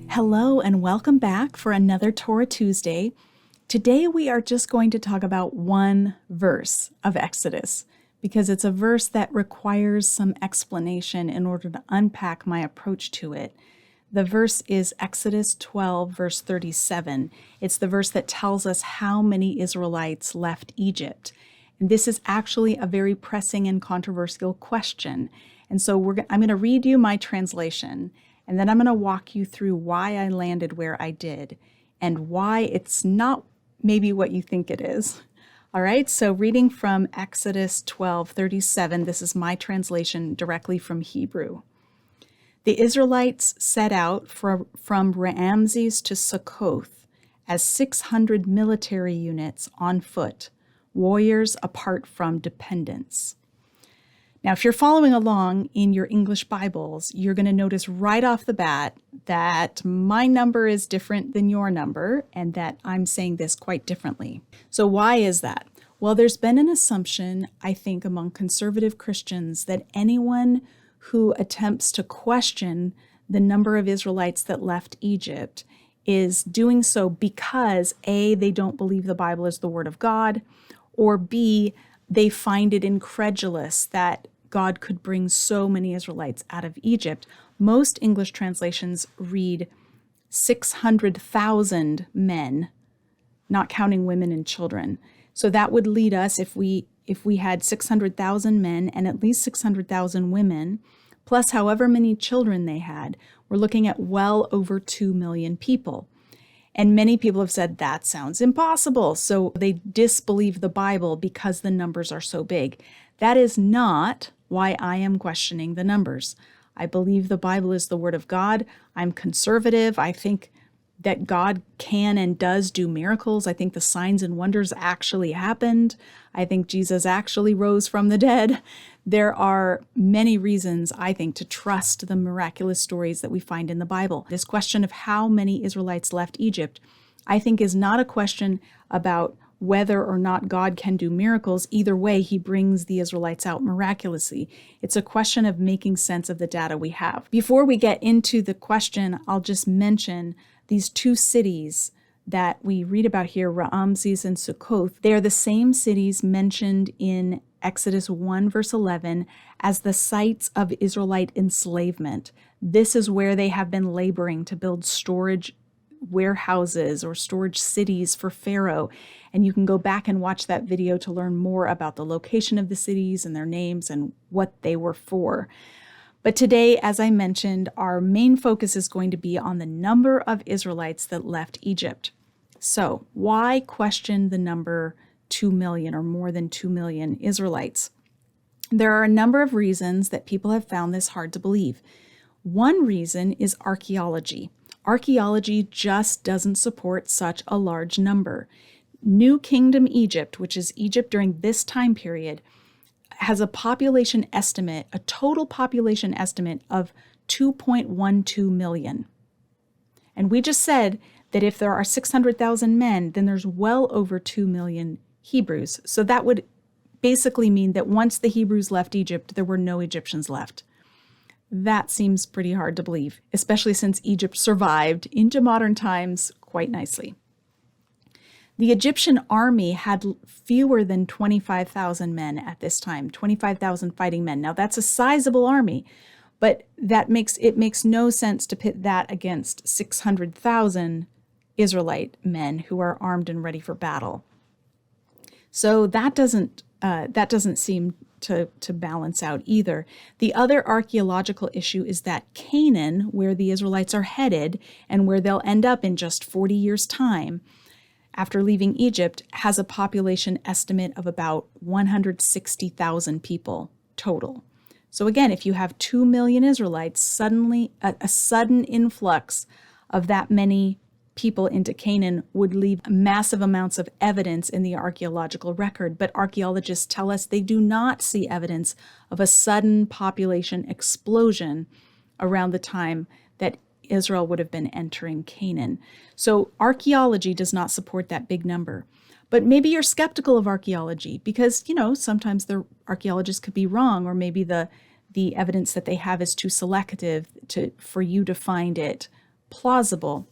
Hello and welcome back for another Torah Tuesday. Today we are just going to talk about one verse of Exodus because it's a verse that requires some explanation in order to unpack my approach to it. The verse is Exodus 12, verse 37. It's the verse that tells us how many Israelites left Egypt. And this is actually a very pressing and controversial question. And so I'm going to read you my translation, and then I'm going to walk you through why I landed where I did and why it's not maybe what you think it is. All right, so reading from Exodus 12:37, this is my translation directly from Hebrew. The Israelites set out from Ramses to Succoth as 600 military units on foot, warriors apart from dependents. Now, if you're following along in your English Bibles, you're going to notice right off the bat that my number is different than your number and that I'm saying this quite differently. So why is that? Well, there's been an assumption, I think, among conservative Christians that anyone who attempts to question the number of Israelites that left Egypt is doing so because A, they don't believe the Bible is the Word of God, or B, they find it incredulous that God could bring so many Israelites out of Egypt. Most English translations read 600,000 men, not counting women and children. So that would lead us, if we had 600,000 men and at least 600,000 women, plus however many children they had, we're looking at well over 2 million people. And many people have said that sounds impossible. So they disbelieve the Bible because the numbers are so big. That is not why I am questioning the numbers. I believe the Bible is the Word of God. I'm conservative. I think that God can and does do miracles. I think the signs and wonders actually happened. I think Jesus actually rose from the dead. There are many reasons, I think, to trust the miraculous stories that we find in the Bible. This question of how many Israelites left Egypt, I think, is not a question about whether or not God can do miracles. Either way, he brings the Israelites out miraculously. It's a question of making sense of the data we have. Before we get into the question, I'll just mention these two cities that we read about here, Ramses and Succoth. They are the same cities mentioned in Exodus 1, verse 11, as the sites of Israelite enslavement. This is where they have been laboring to build storage warehouses or storage cities for Pharaoh. And you can go back and watch that video to learn more about the location of the cities and their names and what they were for. But today, as I mentioned, our main focus is going to be on the number of Israelites that left Egypt. So why question the number 2 million or more than 2 million Israelites? There are a number of reasons that people have found this hard to believe. One reason is archaeology. Archaeology just doesn't support such a large number. New Kingdom Egypt, which is Egypt during this time period, has a population estimate, a total population estimate of 2.12 million. And we just said that if there are 600,000 men, then there's well over 2 million Hebrews. So that would basically mean that once the Hebrews left Egypt, there were no Egyptians left. That seems pretty hard to believe, especially since Egypt survived into modern times quite nicely. The Egyptian army had fewer than 25,000 men at this time, 25,000 fighting men. Now that's a sizable army, but it makes no sense to pit that against 600,000 Israelite men who are armed and ready for battle. So that doesn't seem to balance out either. The other archaeological issue is that Canaan, where the Israelites are headed and where they'll end up in just 40 years' time, after leaving Egypt, has a population estimate of about 160,000 people total. So again, if you have 2 million Israelites, suddenly a sudden influx of that many people into Canaan would leave massive amounts of evidence in the archaeological record. But archaeologists tell us they do not see evidence of a sudden population explosion around the time that Israel would have been entering Canaan. So archaeology does not support that big number. But maybe you're skeptical of archaeology because, sometimes the archaeologists could be wrong, or maybe the evidence that they have is too selective for you to find it plausible.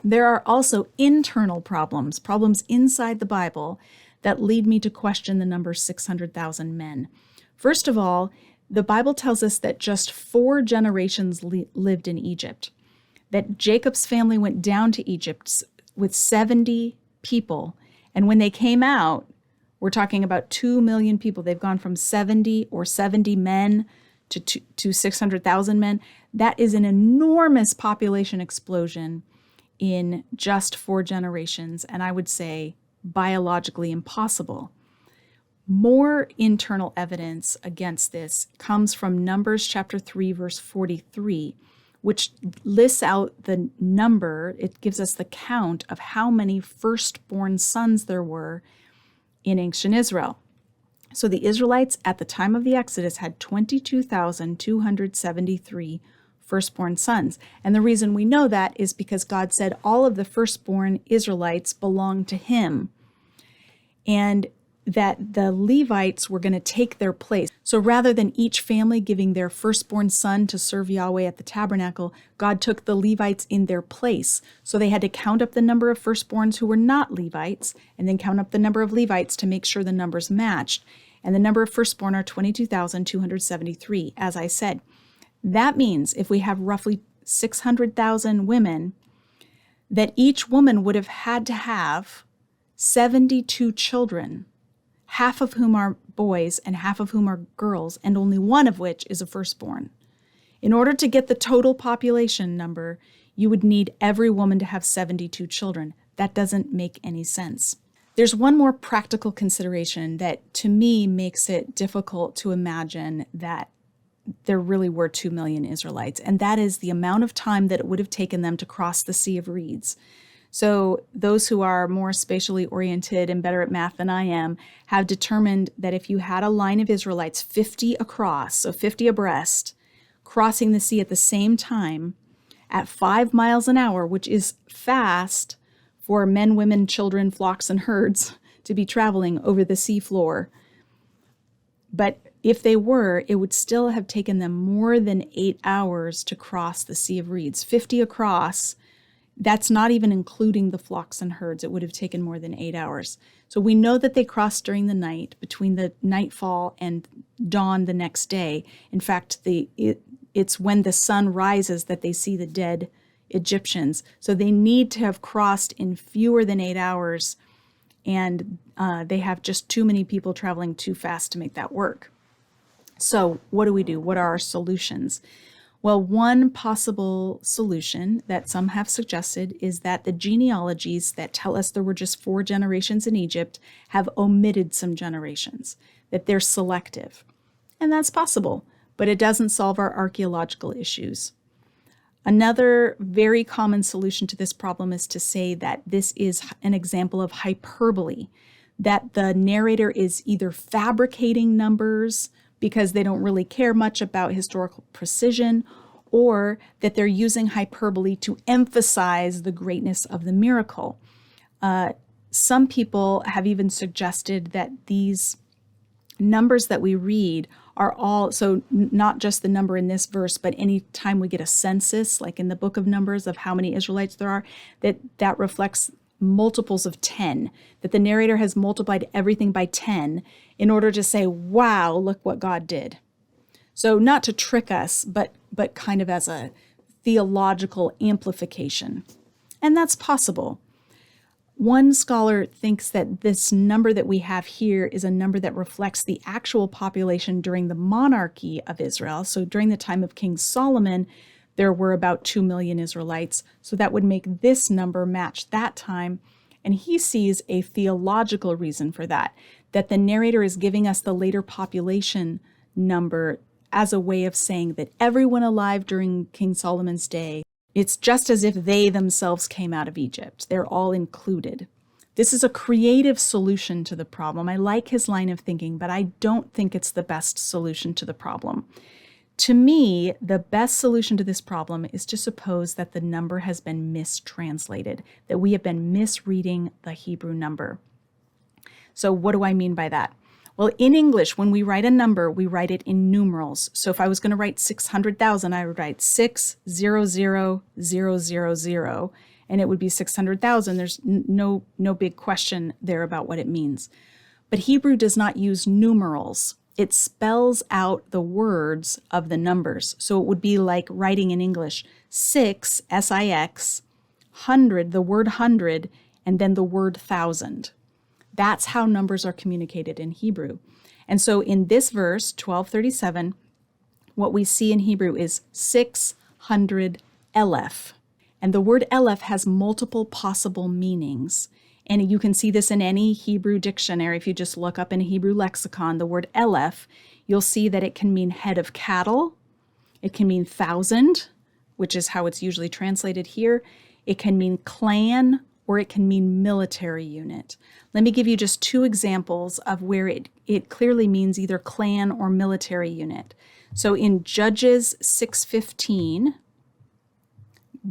There are also internal problems inside the Bible that lead me to question the number 600,000 men. First of all, the Bible tells us that just 4 generations lived in Egypt, that Jacob's family went down to Egypt with 70 people. And when they came out, we're talking about 2 million people. They've gone from 70 men to 600,000 men. That is an enormous population explosion in just 4 generations, and I would say biologically impossible. More internal evidence against this comes from Numbers chapter 3, verse 43, which lists out the number. It gives us the count of how many firstborn sons there were in ancient Israel. So the Israelites at the time of the Exodus had 22,273 firstborn sons. And the reason we know that is because God said all of the firstborn Israelites belonged to him, and that the Levites were going to take their place. So rather than each family giving their firstborn son to serve Yahweh at the tabernacle, God took the Levites in their place. So they had to count up the number of firstborns who were not Levites, and then count up the number of Levites to make sure the numbers matched. And the number of firstborn are 22,273, as I said. That means if we have roughly 600,000 women, that each woman would have had to have 72 children, half of whom are boys and half of whom are girls, and only one of which is a firstborn. In order to get the total population number, you would need every woman to have 72 children. That doesn't make any sense. There's one more practical consideration that to me makes it difficult to imagine that there really were 2 million Israelites, and that is the amount of time that it would have taken them to cross the Sea of Reeds. So those who are more spatially oriented and better at math than I am have determined that if you had a line of Israelites 50 across, so 50 abreast, crossing the sea at the same time at 5 miles an hour, which is fast for men, women, children, flocks, and herds to be traveling over the sea floor. But if they were, it would still have taken them more than 8 hours to cross the Sea of Reeds. 50 across, that's not even including the flocks and herds. It would have taken more than 8 hours. So we know that they crossed during the night, between the nightfall and dawn the next day. In fact, it's when the sun rises that they see the dead Egyptians. So they need to have crossed in fewer than 8 hours, and they have just too many people traveling too fast to make that work. So what do we do? What are our solutions? Well, one possible solution that some have suggested is that the genealogies that tell us there were just 4 generations in Egypt have omitted some generations, that they're selective. And that's possible, but it doesn't solve our archaeological issues. Another very common solution to this problem is to say that this is an example of hyperbole, that the narrator is either fabricating numbers because they don't really care much about historical precision, or that they're using hyperbole to emphasize the greatness of the miracle. Some people have even suggested that these numbers that we read are all, so not just the number in this verse, but any time we get a census, like in the book of Numbers of how many Israelites there are, that reflects multiples of 10, that the narrator has multiplied everything by 10 in order to say, wow, look what God did. So not to trick us, but kind of as a theological amplification. And that's possible. One scholar thinks that this number that we have here is a number that reflects the actual population during the monarchy of Israel. So during the time of King Solomon, there were about 2 million Israelites. So that would make this number match that time. And he sees a theological reason for that the narrator is giving us the later population number as a way of saying that everyone alive during King Solomon's day, it's just as if they themselves came out of Egypt. They're all included. This is a creative solution to the problem. I like his line of thinking, but I don't think it's the best solution to the problem. To me, the best solution to this problem is to suppose that the number has been mistranslated, that we have been misreading the Hebrew number. So what do I mean by that? Well, in English, when we write a number, we write it in numerals. So if I was going to write 600,000, I would write 600,000, and it would be 600,000. There's no big question there about what it means. But Hebrew does not use numerals. It spells out the words of the numbers. So it would be like writing in English, 6, S-I-X, 100, the word 100, and then the word 1,000. That's how numbers are communicated in Hebrew. And so in this verse, 1237, what we see in Hebrew is 600 Eleph. And the word Eleph has multiple possible meanings. And you can see this in any Hebrew dictionary. If you just look up in a Hebrew lexicon, the word Eleph, you'll see that it can mean head of cattle. It can mean 1,000, which is how it's usually translated here. It can mean clan, or it can mean military unit. Let me give you just 2 examples of where it clearly means either clan or military unit. So in Judges 6:15,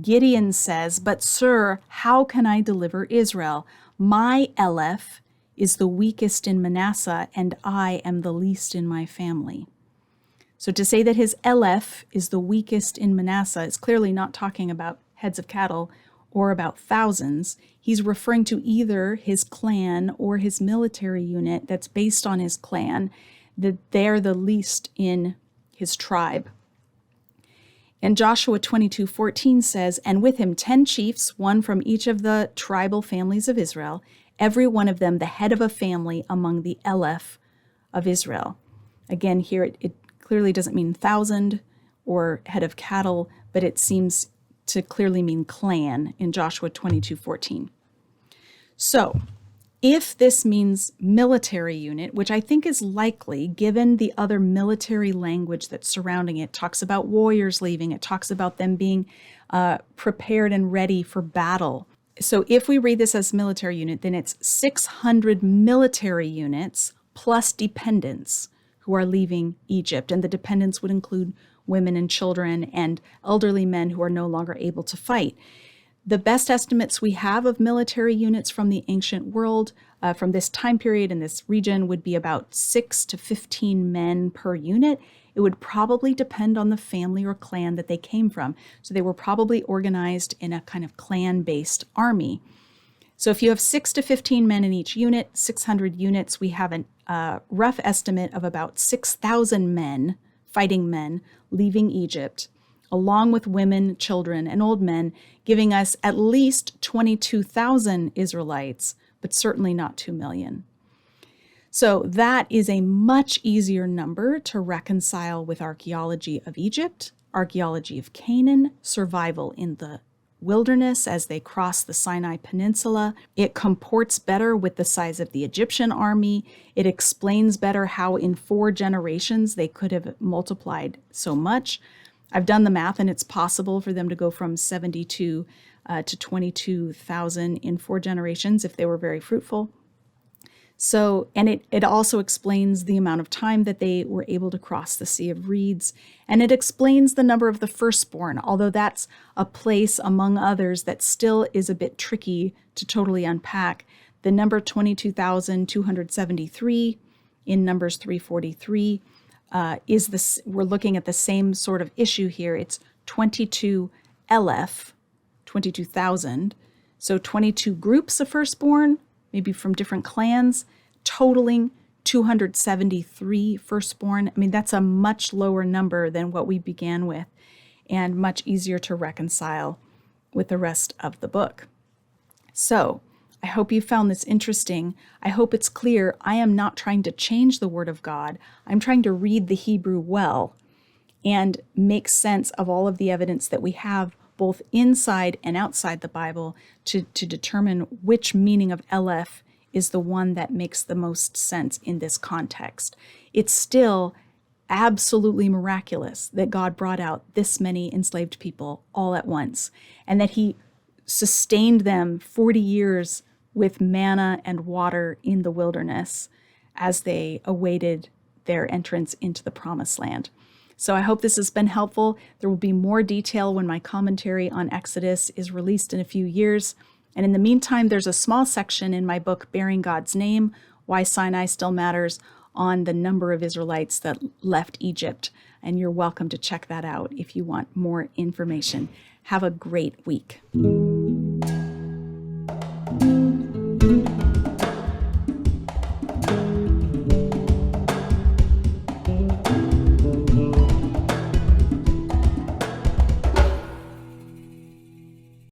Gideon says, "But sir, how can I deliver Israel? My Eleph is the weakest in Manasseh, and I am the least in my family." So to say that his Eleph is the weakest in Manasseh is clearly not talking about heads of cattle or about thousands. He's referring to either his clan or his military unit that's based on his clan, that they're the least in his tribe. And Joshua 22:14 says, "And with him 10 chiefs, one from each of the tribal families of Israel, every one of them the head of a family among the Eleph of Israel." Again, here it clearly doesn't mean 1,000 or head of cattle, but it seems to clearly mean clan in Joshua 22:14. So, if this means military unit, which I think is likely given the other military language that's surrounding it, talks about warriors leaving, it talks about them being prepared and ready for battle. So if we read this as military unit, then it's 600 military units plus dependents who are leaving Egypt. And the dependents would include women and children and elderly men who are no longer able to fight. The best estimates we have of military units from the ancient world, from this time period in this region, would be about 6 to 15 men per unit. It would probably depend on the family or clan that they came from. So they were probably organized in a kind of clan-based army. So if you have 6 to 15 men in each unit, 600 units, we have a rough estimate of about 6,000 men, fighting men, leaving Egypt, along with women, children, and old men, giving us at least 22,000 Israelites, but certainly not 2 million. So that is a much easier number to reconcile with archaeology of Egypt, archaeology of Canaan, survival in the wilderness as they cross the Sinai Peninsula. It comports better with the size of the Egyptian army. It explains better how in 4 generations they could have multiplied so much. I've done the math, and it's possible for them to go from 72 to 22,000 in 4 generations if they were very fruitful. So, and it also explains the amount of time that they were able to cross the Sea of Reeds, and it explains the number of the firstborn, although that's a place among others that still is a bit tricky to totally unpack. The number 22,273 in Numbers 343 is this. We're looking at the same sort of issue here. It's 22 Eleph, 22,000, so 22 groups of firstborn, maybe from different clans, totaling 273 firstborn. I mean, that's a much lower number than what we began with, and much easier to reconcile with the rest of the book. So, I hope you found this interesting. I hope it's clear I am not trying to change the Word of God. I'm trying to read the Hebrew well and make sense of all of the evidence that we have both inside and outside the Bible to determine which meaning of Eleph is the one that makes the most sense in this context. It's still absolutely miraculous that God brought out this many enslaved people all at once, and that he sustained them 40 years with manna and water in the wilderness as they awaited their entrance into the promised land. So I hope this has been helpful. There will be more detail when my commentary on Exodus is released in a few years. And in the meantime, there's a small section in my book, Bearing God's Name, Why Sinai Still Matters on the number of Israelites that left Egypt. And you're welcome to check that out if you want more information. Have a great week.